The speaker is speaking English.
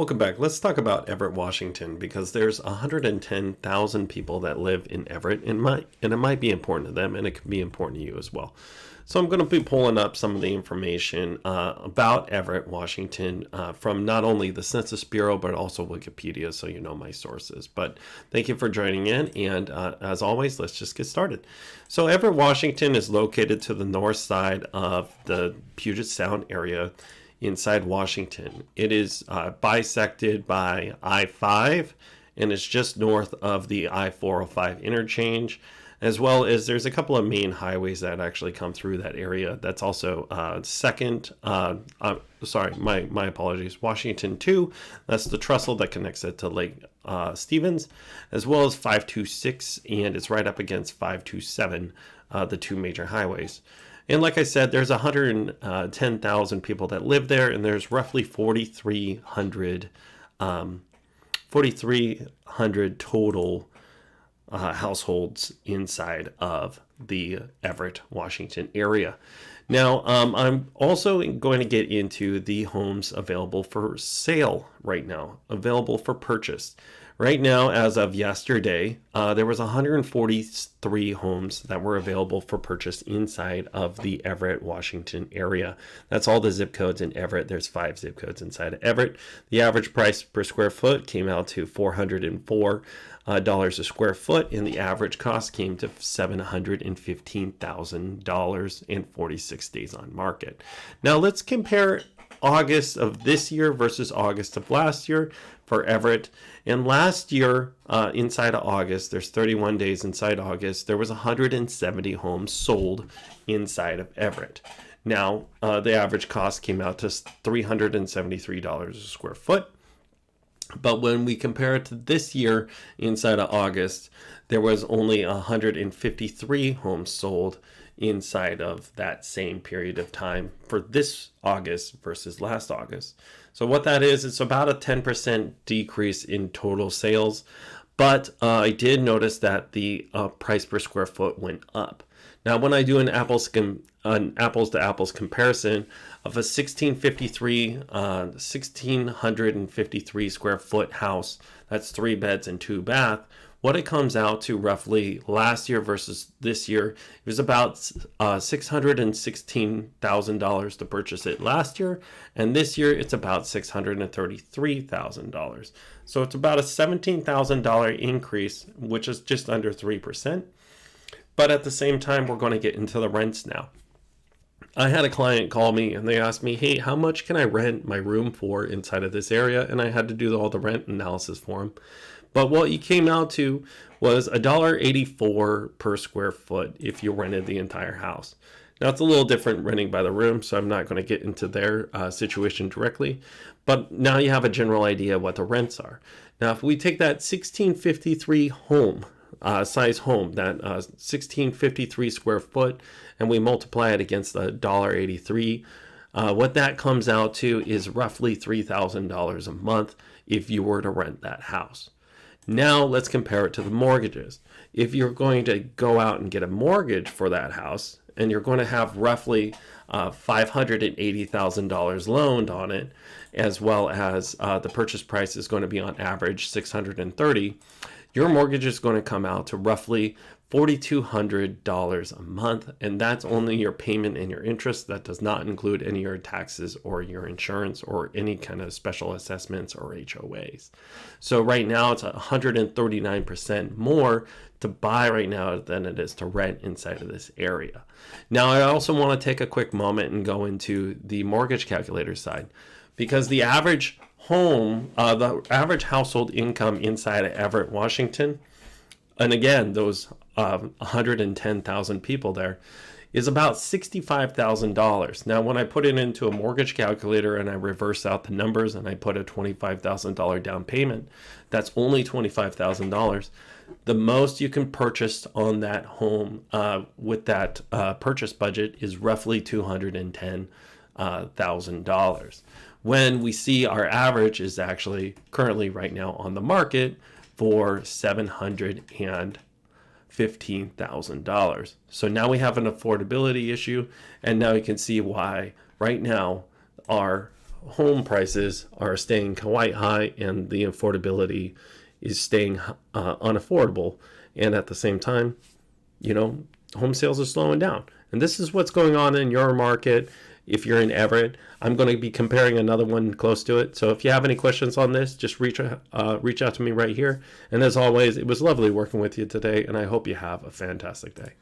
Welcome back. Let's talk about Everett, Washington, because there's 110,000 people that live in Everett, and it might be important to them, and it can be important to you as well. So I'm going to be pulling up some of the information about Everett, Washington, from not only the Census Bureau, but also Wikipedia, so you know my sources. But thank you for joining in, and as always, let's just get started. So Everett, Washington is located to the north side of the Puget Sound area inside Washington. It is bisected by I-5, and it's just north of the I-405 interchange, as well as there's a couple of main highways that actually come through that area. That's also my apologies, Washington 2. That's the trestle that connects it to Lake Stevens, as well as 526, and it's right up against 527, the two major highways. And like I said, there's 110,000 people that live there, and there's roughly 4,300 total households inside of the Everett, Washington area. Now, I'm also going to get into the homes available for sale right now, available for purchase. Right now, as of yesterday, there was 143 homes that were available for purchase inside of the Everett, Washington area. That's all the zip codes in Everett. There's 5 zip codes inside of Everett. The average price per square foot came out to $404 a square foot, and the average cost came to $715,000 in 46 days on market. Now let's compare August of this year versus August of last year for Everett. And last year, inside of August, there's 31 days inside August, there was 170 homes sold inside of Everett. Now, the average cost came out to $373 a square foot. But when we compare it to this year, inside of August, there was only 153 homes sold inside of that same period of time for this August versus last August. So what that is, it's about a 10% decrease in total sales. But I did notice that the price per square foot went up. Now, when I do an apples to apples comparison of a 1653 square foot house, that's 3 beds and 2 bath, what it comes out to roughly last year versus this year, it was about $616,000 to purchase it last year, and this year it's about $633,000. So it's about a $17,000 increase, which is just under 3%. But at the same time, we're going to get into the rents now. I had a client call me and they asked me, hey, how much can I rent my room for inside of this area? And I had to do all the rent analysis for him. But what he came out to was $1.84 per square foot if you rented the entire house. Now, it's a little different renting by the room, so I'm not going to get into their situation directly. But now you have a general idea of what the rents are. Now, if we take that 1653 size home, that 1653 square foot, and we multiply it against the $1.83, what that comes out to is roughly $3,000 a month if you were to rent that house. Now let's compare it to the mortgages. If you're going to go out and get a mortgage for that house, and you're going to have roughly $580,000 loaned on it, as well as the purchase price is going to be on average $630,000, your mortgage is going to come out to roughly $4,200 a month, and that's only your payment and your interest. That does not include any of your taxes or your insurance or any kind of special assessments or HOAs. So right now it's 139% more to buy right now than it is to rent inside of this area. Now, I also want to take a quick moment and go into the mortgage calculator side, because the average the average household income inside of Everett, Washington, and again, those 110,000 people there, is about $65,000. Now, when I put it into a mortgage calculator and I reverse out the numbers and I put a $25,000 down payment, that's only $25,000. The most you can purchase on that home with that purchase budget is roughly $210,000. When we see our average is actually currently right now on the market for $715,000. So now we have an affordability issue, and now you can see why right now our home prices are staying quite high and the affordability is staying unaffordable. And at the same time, home sales are slowing down. And this is what's going on in your market. If you're in Everett, I'm going to be comparing another one close to it. So if you have any questions on this, just reach out to me right here. And as always, it was lovely working with you today, and I hope you have a fantastic day.